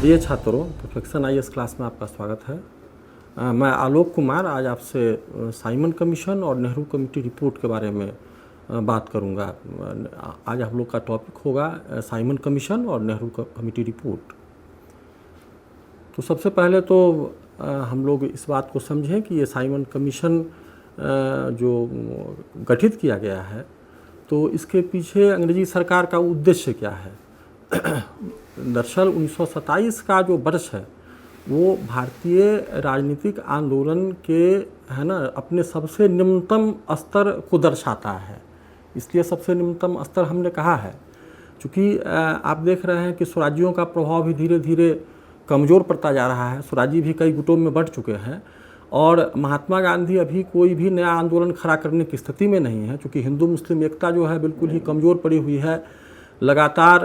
प्रिय छात्रों, perfection IAS class में आपका स्वागत है। मैं आलोक कुमार आज आपसे साइमन कमीशन और नेहरू कमेटी रिपोर्ट के बारे में बात करूंगा। आज हम लोग का टॉपिक होगा साइमन कमीशन और नेहरू कमेटी रिपोर्ट। तो सबसे पहले तो हम लोग इस बात को समझें कि ये साइमन कमीशन जो गठित किया गया है तो इसके पीछे अंग्रेजी सरकार का उद्देश्य क्या है। दरअसल 1927 का जो वर्ष है वो भारतीय राजनीतिक आंदोलन के अपने सबसे निम्नतम स्तर को दर्शाता है। इसलिए सबसे निम्नतम स्तर हमने कहा है क्योंकि आप देख रहे हैं कि स्वराज्यों का प्रभाव भी धीरे धीरे कमज़ोर पड़ता जा रहा है। स्वराज्य भी कई गुटों में बढ़ चुके हैं और महात्मा गांधी अभी कोई भी नया आंदोलन खड़ा करने की स्थिति में नहीं है क्योंकि हिंदू मुस्लिम एकता जो है बिल्कुल ही कमज़ोर पड़ी हुई है। लगातार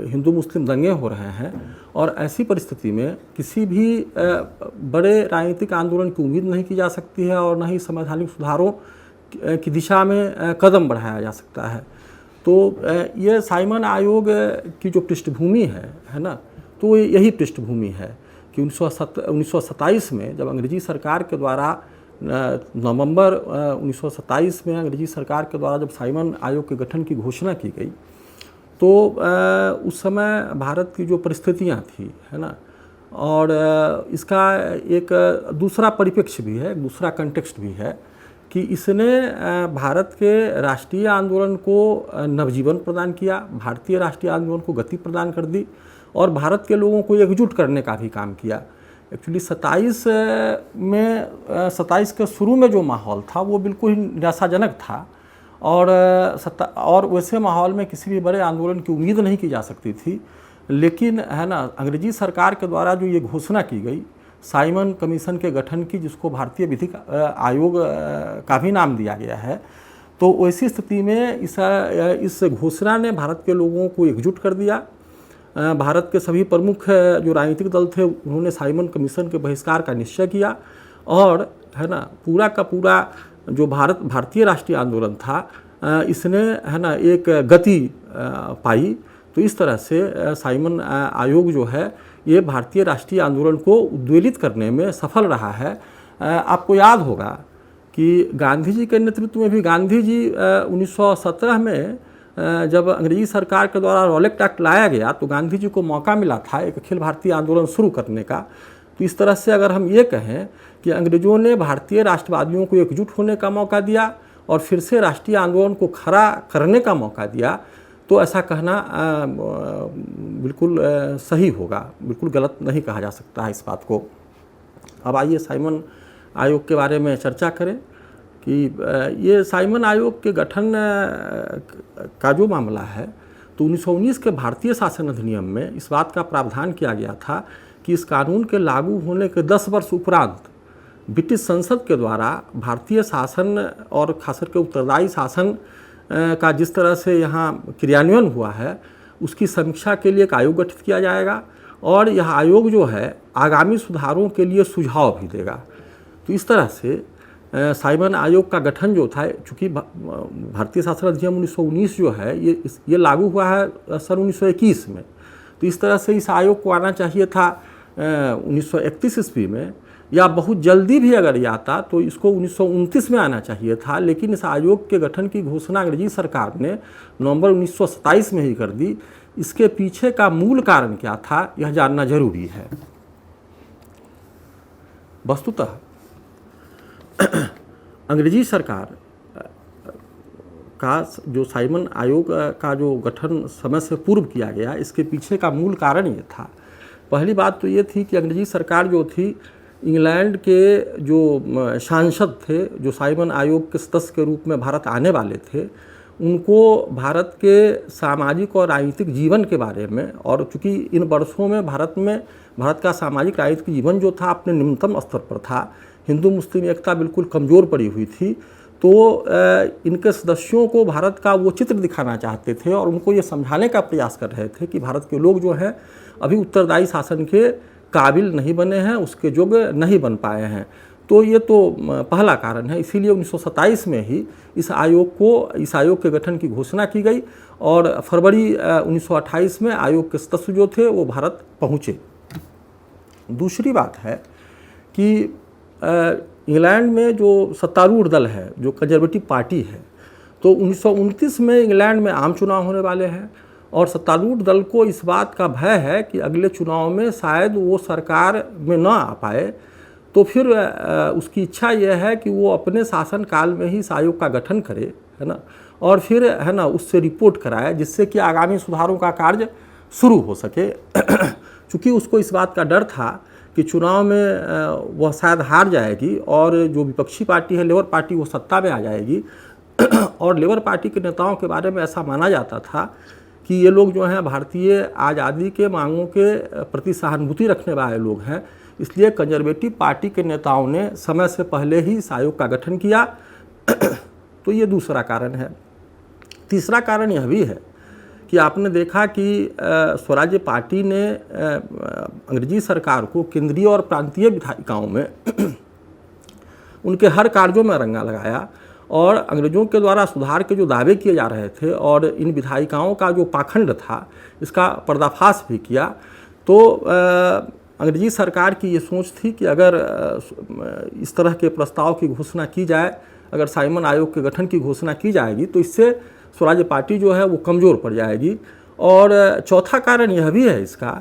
हिंदू मुस्लिम दंगे हो रहे हैं और ऐसी परिस्थिति में किसी भी बड़े राजनीतिक आंदोलन की उम्मीद नहीं की जा सकती है और न ही संवैधानिक सुधारों की दिशा में कदम बढ़ाया जा सकता है। तो ये साइमन आयोग की जो पृष्ठभूमि है ना, तो यही पृष्ठभूमि है कि 1927 में जब अंग्रेजी सरकार के द्वारा नवंबर 1927 में अंग्रेजी सरकार के द्वारा जब साइमन आयोग के गठन की घोषणा की गई तो उस समय भारत की जो परिस्थितियां थी है ना, और इसका एक दूसरा परिप्रेक्ष्य भी है, दूसरा कंटेक्स्ट भी है कि इसने भारत के राष्ट्रीय आंदोलन को नवजीवन प्रदान किया, भारतीय राष्ट्रीय आंदोलन को गति प्रदान कर दी और भारत के लोगों को एकजुट करने का भी काम किया। एक्चुअली 27 के शुरू में जो माहौल था वो बिल्कुल निराशाजनक था और वैसे माहौल में किसी भी बड़े आंदोलन की उम्मीद नहीं की जा सकती थी। लेकिन है ना, अंग्रेजी सरकार के द्वारा जो ये घोषणा की गई साइमन कमीशन के गठन की, जिसको भारतीय विधिक आयोग का भी नाम दिया गया है, तो वैसी स्थिति में इस घोषणा ने भारत के लोगों को एकजुट कर दिया। भारत के सभी प्रमुख जो राजनीतिक दल थे उन्होंने साइमन कमीशन के बहिष्कार का निश्चय किया और है ना पूरा का पूरा जो भारतीय राष्ट्रीय आंदोलन था इसने है ना एक गति पाई। तो इस तरह से साइमन आयोग जो है ये भारतीय राष्ट्रीय आंदोलन को उद्वेलित करने में सफल रहा है। आपको याद होगा कि गांधी जी के नेतृत्व में भी गांधी जी 1917 में जब अंग्रेजी सरकार के द्वारा रॉलेट एक्ट लाया गया तो गांधी जी को मौका मिला था एक अखिल भारतीय आंदोलन शुरू करने का। तो इस तरह से अगर हम ये कहें कि अंग्रेजों ने भारतीय राष्ट्रवादियों को एकजुट होने का मौका दिया और फिर से राष्ट्रीय आंदोलन को खड़ा करने का मौका दिया तो ऐसा कहना बिल्कुल सही होगा, बिल्कुल गलत नहीं कहा जा सकता है इस बात को। अब आइए साइमन आयोग के बारे में चर्चा करें कि ये साइमन आयोग के गठन का जो मामला है तो 1919 के भारतीय शासन अधिनियम में इस बात का प्रावधान किया गया था कि इस कानून के लागू होने के 10 वर्ष उपरांत ब्रिटिश संसद के द्वारा भारतीय शासन और खासकर के उत्तरदायी शासन का जिस तरह से यहाँ क्रियान्वयन हुआ है उसकी समीक्षा के लिए एक आयोग गठित किया जाएगा और यह आयोग जो है आगामी सुधारों के लिए सुझाव भी देगा। तो इस तरह से साइमन आयोग का गठन जो था, चूँकि भारतीय शासन अधिनियम 1919 जो है ये लागू हुआ है सन 1921 में, तो इस तरह से इस आयोग को आना चाहिए था 1931 ईस्वी में, या बहुत जल्दी भी अगर ये आता तो इसको 1929 में आना चाहिए था। लेकिन इस आयोग के गठन की घोषणा अंग्रेजी सरकार ने नवंबर 1927 में ही कर दी। इसके पीछे का मूल कारण क्या था यह जानना जरूरी है। वस्तुतः अंग्रेजी सरकार का जो साइमन आयोग का जो गठन समय से पूर्व किया गया, इसके पीछे का मूल कारण ये था। पहली बात तो ये थी कि अंग्रेजी सरकार जो थी इंग्लैंड के जो सांसद थे जो साइमन आयोग के सदस्य के रूप में भारत आने वाले थे, उनको भारत के सामाजिक और राजनीतिक जीवन के बारे में, और चूँकि इन वर्षों में भारत का सामाजिक राजनीतिक जीवन जो था अपने निम्नतम स्तर पर था, हिंदू मुस्लिम एकता बिल्कुल कमज़ोर पड़ी हुई थी, तो इनके सदस्यों को भारत का वो चित्र दिखाना चाहते थे और उनको ये समझाने का प्रयास कर रहे थे कि भारत के लोग जो हैं अभी उत्तरदायी शासन के काबिल नहीं बने हैं, उसके योग्य नहीं बन पाए हैं। तो ये तो पहला कारण है। इसीलिए 1927 में ही इस आयोग के गठन की घोषणा की गई और फरवरी 1928 में आयोग के सदस्य जो थे वो भारत पहुँचे। दूसरी बात है कि इंग्लैंड में जो सत्तारूढ़ दल है, जो कंजर्वेटिव पार्टी है, तो 1929 में इंग्लैंड में आम चुनाव होने वाले हैं और सत्तारूढ़ दल को इस बात का भय है कि अगले चुनाव में शायद वो सरकार में ना आ पाए, तो फिर उसकी इच्छा यह है कि वो अपने शासनकाल में ही इस आयोग का गठन करे, है ना, और फिर है ना उससे रिपोर्ट कराए, जिससे कि आगामी सुधारों का कार्य शुरू हो सके। चूँकि उसको इस बात का डर था कि चुनाव में वह शायद हार जाएगी और जो विपक्षी पार्टी है लेबर पार्टी, वो सत्ता में आ जाएगी। और लेबर पार्टी के नेताओं के बारे में ऐसा माना जाता था कि ये लोग जो हैं भारतीय आज़ादी के मांगों के प्रति सहानुभूति रखने वाले लोग हैं, इसलिए कंजर्वेटिव पार्टी के नेताओं ने समय से पहले ही इस आयोग का गठन किया। तो ये दूसरा कारण है। तीसरा कारण यह भी है कि आपने देखा कि स्वराज्य पार्टी ने अंग्रेजी सरकार को केंद्रीय और प्रांतीय विधायिकाओं में उनके हर कार्यों में रंगा लगाया और अंग्रेज़ों के द्वारा सुधार के जो दावे किए जा रहे थे और इन विधायिकाओं का जो पाखंड था, इसका पर्दाफाश भी किया। तो अंग्रेजी सरकार की ये सोच थी कि अगर इस तरह के प्रस्ताव की घोषणा की जाए, अगर साइमन आयोग के गठन की घोषणा की जाएगी, तो इससे स्वराज्य पार्टी जो है वो कमज़ोर पड़ जाएगी। और चौथा कारण यह भी है इसका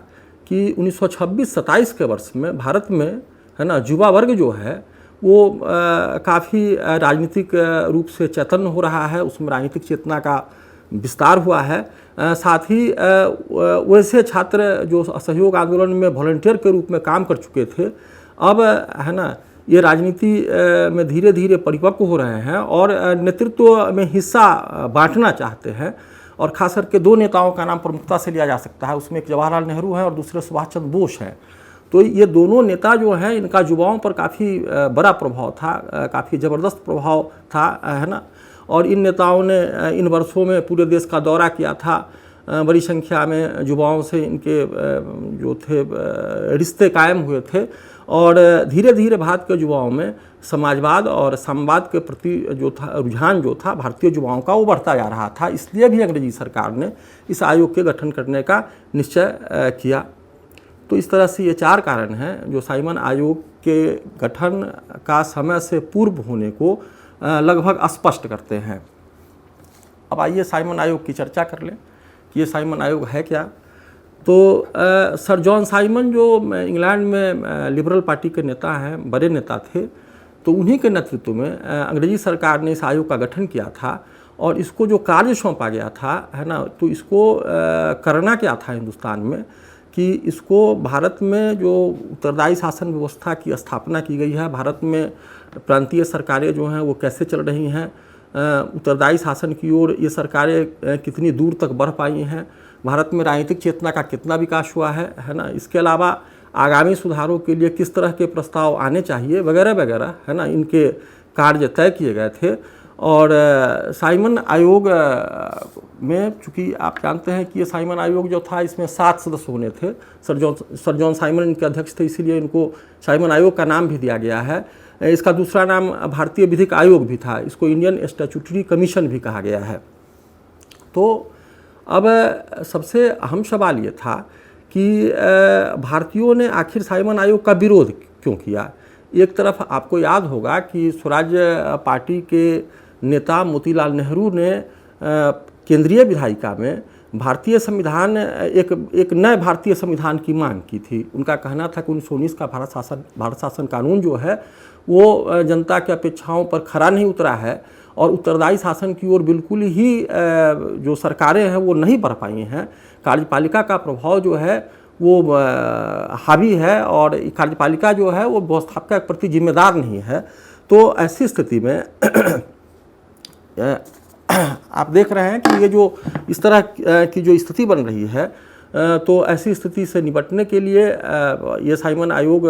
कि 1926-27 के वर्ष में भारत में, है ना, युवा वर्ग जो है वो काफ़ी राजनीतिक रूप से चैतन्य हो रहा है, उसमें राजनीतिक चेतना का विस्तार हुआ है। साथ ही वैसे छात्र जो असहयोग आंदोलन में वॉलंटियर के रूप में काम कर चुके थे, अब है ना ये राजनीति में धीरे धीरे परिपक्व हो रहे हैं और नेतृत्व में हिस्सा बांटना चाहते हैं। और खास करके दो नेताओं का नाम प्रमुखता से लिया जा सकता है, उसमें एक जवाहरलाल नेहरू हैं और दूसरे सुभाष चंद्र बोस हैं। तो ये दोनों नेता जो हैं, इनका युवाओं पर काफ़ी बड़ा प्रभाव था, काफ़ी ज़बरदस्त प्रभाव था, है ना। और इन नेताओं ने इन वर्षों में पूरे देश का दौरा किया था, बड़ी संख्या में युवाओं से इनके जो थे रिश्ते कायम हुए थे और धीरे धीरे भारत के युवाओं में समाजवाद और साम्यवाद के प्रति जो था रुझान जो था भारतीय युवाओं का, वो बढ़ता जा रहा था। इसलिए भी अंग्रेजी सरकार ने इस आयोग के गठन करने का निश्चय किया। तो इस तरह से ये चार कारण हैं जो साइमन आयोग के गठन का समय से पूर्व होने को लगभग स्पष्ट करते हैं। अब आइए साइमन आयोग की चर्चा कर लें कि ये साइमन आयोग है क्या। तो सर जॉन साइमन जो इंग्लैंड में लिबरल पार्टी के नेता हैं, बड़े नेता थे, तो उन्हीं के नेतृत्व में अंग्रेजी सरकार ने इस आयोग का गठन किया था और इसको जो कार्य सौंपा गया था, है ना, तो इसको करना क्या था हिंदुस्तान में कि इसको भारत में जो उत्तरदायी शासन व्यवस्था की स्थापना की गई है, भारत में प्रांतीय सरकारें जो हैं वो कैसे चल रही हैं, उत्तरदायी शासन की ओर ये सरकारें कितनी दूर तक बढ़ पाई हैं, भारत में राजनीतिक चेतना का कितना विकास हुआ है ना, इसके अलावा आगामी सुधारों के लिए किस तरह के प्रस्ताव आने चाहिए वगैरह वगैरह, है ना, इनके कार्य तय किए गए थे। और साइमन आयोग में चूँकि आप जानते हैं कि ये साइमन आयोग जो था इसमें 7 सदस्य होने थे। सर जॉन साइमन इनके अध्यक्ष थे, इसीलिए इनको साइमन आयोग का नाम भी दिया गया है। इसका दूसरा नाम भारतीय विधिक आयोग भी था, इसको इंडियन स्टैट्यूटरी कमीशन भी कहा गया है। तो अब सबसे अहम सवाल ये था कि भारतीयों ने आखिर साइमन आयोग का विरोध क्यों किया। एक तरफ आपको याद होगा कि स्वराज्य पार्टी के नेता मोतीलाल नेहरू ने केंद्रीय विधायिका में भारतीय संविधान एक नए भारतीय संविधान की मांग की थी। उनका कहना था कि 1919 का भारत शासन कानून जो है वो जनता की अपेक्षाओं पर खरा नहीं उतरा है और उत्तरदायी शासन की ओर बिल्कुल ही जो सरकारें हैं वो नहीं बढ़ पाई हैं। कार्यपालिका का प्रभाव जो है वो हावी है और कार्यपालिका जो है वो व्यवस्थापक के प्रति जिम्मेदार नहीं है। तो ऐसी स्थिति में आप देख रहे हैं कि ये जो इस तरह की जो स्थिति बन रही है, तो ऐसी स्थिति से निपटने के लिए ये साइमन आयोग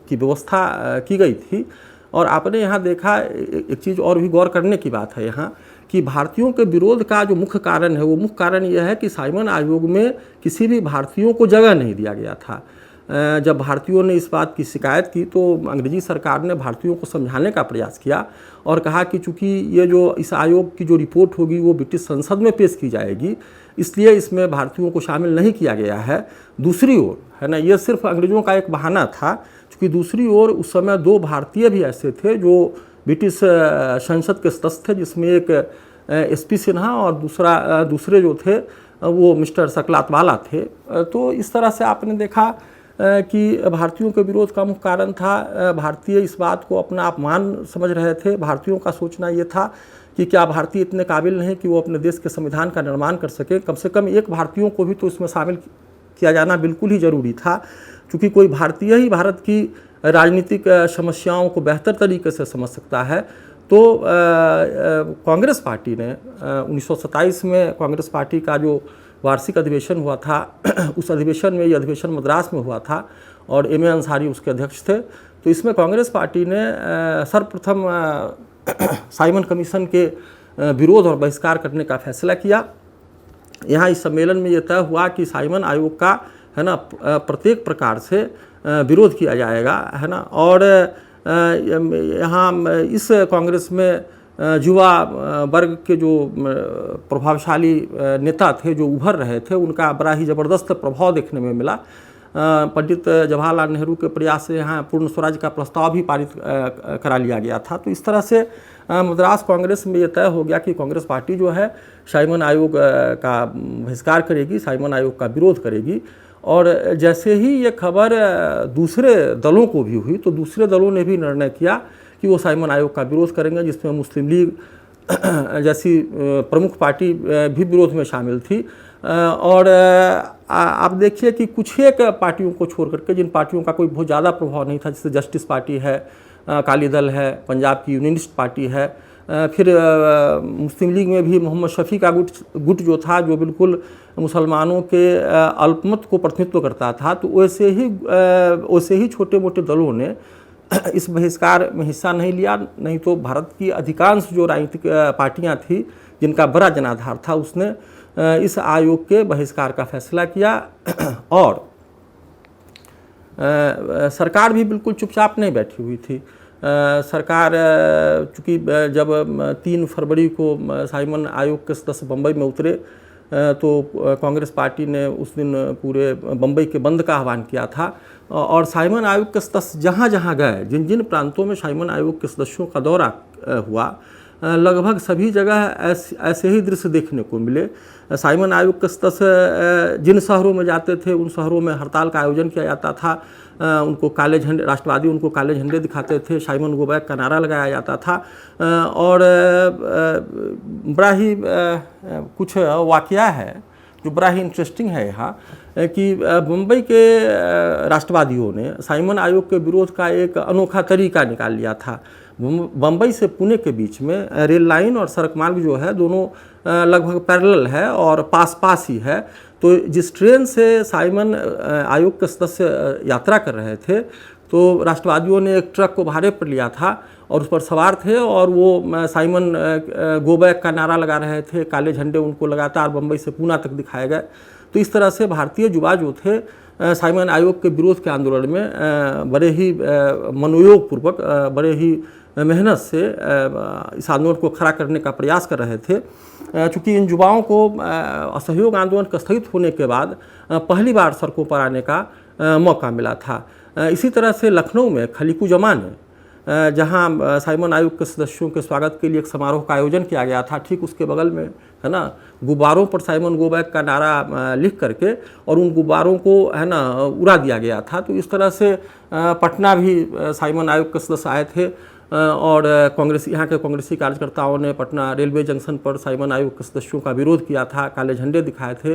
की व्यवस्था की गई थी। और आपने यहाँ देखा एक चीज़ और भी गौर करने की बात है यहाँ कि भारतीयों के विरोध का जो मुख्य कारण है वो मुख्य कारण यह है कि साइमन आयोग में किसी भी भारतीयों को जगह नहीं दिया गया था। जब भारतीयों ने इस बात की शिकायत की तो अंग्रेजी सरकार ने भारतीयों को समझाने का प्रयास किया और कहा कि चूंकि ये जो इस आयोग की जो रिपोर्ट होगी वो ब्रिटिश संसद में पेश की जाएगी, इसलिए इसमें भारतीयों को शामिल नहीं किया गया है। दूसरी ओर है ना, ये सिर्फ अंग्रेजों का एक बहाना था, क्योंकि दूसरी ओर उस समय 2 भारतीय भी ऐसे थे जो ब्रिटिश संसद के सदस्य थे, जिसमें एक SP सिन्हा और दूसरे जो थे वो मिस्टर सकलातवाला थे। तो इस तरह से आपने देखा कि भारतीयों के विरोध का मुख्य कारण था, भारतीय इस बात को अपना अपमान समझ रहे थे। भारतीयों का सोचना ये था कि क्या भारतीय इतने काबिल नहीं कि वो अपने देश के संविधान का निर्माण कर सके, कम से कम एक भारतीयों को भी तो इसमें शामिल किया जाना बिल्कुल ही ज़रूरी था, क्योंकि कोई भारतीय ही भारत की राजनीतिक समस्याओं को बेहतर तरीके से समझ सकता है। तो कांग्रेस पार्टी ने 1927 में कांग्रेस पार्टी का जो वार्षिक अधिवेशन हुआ था उस अधिवेशन में, ये अधिवेशन मद्रास में हुआ था और M.A. अंसारी उसके अध्यक्ष थे। तो इसमें कांग्रेस पार्टी ने सर्वप्रथम साइमन कमीशन के विरोध और बहिष्कार करने का फैसला किया। यहाँ इस सम्मेलन में ये तय हुआ कि साइमन आयोग का है ना प्रत्येक प्रकार से विरोध किया जाएगा, है ना। और यहाँ इस कांग्रेस में युवा वर्ग के जो प्रभावशाली नेता थे जो उभर रहे थे, उनका बड़ा ही ज़बरदस्त प्रभाव देखने में मिला। पंडित जवाहरलाल नेहरू के प्रयास से यहाँ पूर्ण स्वराज का प्रस्ताव भी पारित करा लिया गया था। तो इस तरह से मद्रास कांग्रेस में ये तय हो गया कि कांग्रेस पार्टी जो है साइमन आयोग का बहिष्कार करेगी, साइमन आयोग का विरोध करेगी। और जैसे ही ये खबर दूसरे दलों को भी हुई तो दूसरे दलों ने भी निर्णय किया कि वो साइमन आयोग का विरोध करेंगे, जिसमें मुस्लिम लीग जैसी प्रमुख पार्टी भी विरोध में शामिल थी। और आप देखिए कि कुछ एक पार्टियों को छोड़ करके, जिन पार्टियों का कोई बहुत ज़्यादा प्रभाव नहीं था, जैसे जस्टिस पार्टी है, अकाली दल है, पंजाब की यूनियनिस्ट पार्टी है, फिर मुस्लिम लीग में भी मोहम्मद शफी का गुट जो था, जो बिल्कुल मुसलमानों के अल्पमत को प्रतिनिधित्व करता था, तो वैसे ही छोटे मोटे दलों ने इस बहिष्कार में हिस्सा नहीं लिया। नहीं तो भारत की अधिकांश जो राजनीतिक पार्टियां थी जिनका बड़ा जनाधार था, उसने इस आयोग के बहिष्कार का फैसला किया। और सरकार भी बिल्कुल चुपचाप नहीं बैठी हुई थी। सरकार चूँकि जब 3 फरवरी को साइमन आयोग के सदस्य बम्बई में उतरे तो कांग्रेस पार्टी ने उस दिन पूरे बम्बई के बंद का आह्वान किया था। और साइमन आयोग के सदस्य जहाँ जहाँ गए, जिन जिन प्रांतों में साइमन आयोग के सदस्यों का दौरा हुआ, लगभग सभी जगह ऐसे ही दृश्य देखने को मिले। साइमन आयोग के सदस्य जिन शहरों में जाते थे उन शहरों में हड़ताल का आयोजन किया जाता था। उनको काले झंडे, राष्ट्रवादी उनको काले झंडे दिखाते थे, साइमन गो बैक का नारा लगाया जाता था। और बड़ा ही कुछ वाकया है जो बड़ा ही इंटरेस्टिंग है यहाँ कि मुंबई के राष्ट्रवादियों ने साइमन आयोग के विरोध का एक अनोखा तरीका निकाल लिया था। मुंबई से पुणे के बीच में रेल लाइन और सड़क मार्ग जो है दोनों लगभग पैरेलल है और पास ही है। तो जिस ट्रेन से साइमन आयोग के सदस्य यात्रा कर रहे थे, तो राष्ट्रवादियों ने एक ट्रक को भाड़े पर लिया था और उस पर सवार थे और वो साइमन गो बैक का नारा लगा रहे थे। काले झंडे उनको लगातार मुंबई से पूना तक दिखाए गए। तो इस तरह से भारतीय युवा जो थे साइमन आयोग के विरोध के आंदोलन में बड़े ही मनोयोग पूर्वक, बड़े ही मेहनत से इस आंदोलन को खड़ा करने का प्रयास कर रहे थे। चूँकि इन युवाओं को असहयोग आंदोलन का स्थगित होने के बाद पहली बार सड़कों पर आने का मौका मिला था। इसी तरह से लखनऊ में खलीकू जमा ने, जहां साइमन आयोग के सदस्यों के स्वागत के लिए एक समारोह का आयोजन किया गया था, ठीक उसके बगल में है ना गुब्बारों पर साइमन गो बैक का नारा लिख करके और उन गुब्बारों को है ना उड़ा दिया गया था। तो इस तरह से पटना भी साइमन आयोग के सदस्य आए थे और यहाँ के कांग्रेसी कार्यकर्ताओं ने पटना रेलवे जंक्शन पर साइमन आयोग के सदस्यों का विरोध किया था, काले झंडे दिखाए थे,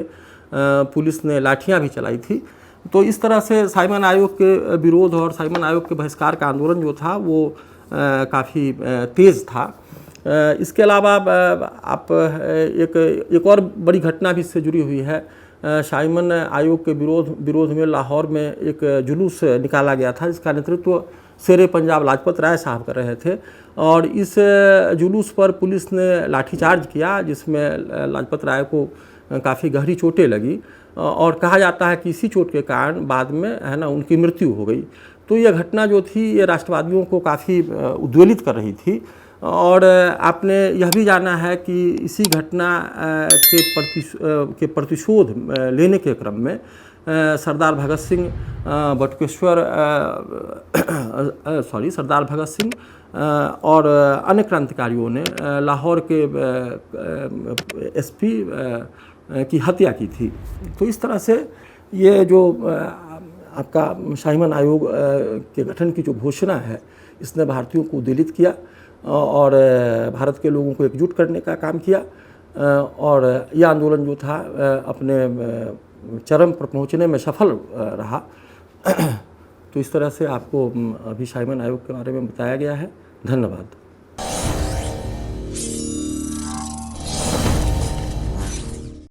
पुलिस ने लाठियाँ भी चलाई थी। तो इस तरह से साइमन आयोग के विरोध और साइमन आयोग के बहिष्कार का आंदोलन जो था वो काफ़ी तेज़ था। इसके अलावा आप एक और बड़ी घटना भी इससे जुड़ी हुई है। साइमन आयोग के विरोध में लाहौर में एक जुलूस निकाला गया था, जिसका नेतृत्व शेरे पंजाब लाजपत राय साहब कर रहे थे। और इस जुलूस पर पुलिस ने लाठीचार्ज किया, जिसमें लाजपत राय को काफ़ी गहरी चोटें लगी और कहा जाता है कि इसी चोट के कारण बाद में है ना उनकी मृत्यु हो गई। तो यह घटना जो थी ये राष्ट्रवादियों को काफ़ी उद्वेलित कर रही थी। और आपने यह भी जाना है कि इसी घटना के प्रतिशोध लेने के क्रम में सरदार भगत सिंह सरदार भगत सिंह और अन्य क्रांतिकारियों ने लाहौर के एसपी की हत्या की थी। तो इस तरह से ये जो आपका शाहीमान आयोग के गठन की जो घोषणा है, इसने भारतीयों को उद्वेलित किया और भारत के लोगों को एकजुट करने का काम किया। और यह आंदोलन जो था अपने चरम पर पहुंचने में सफल रहा। तो इस तरह से आपको अभी शाहीमान आयोग के बारे में बताया गया है। धन्यवाद।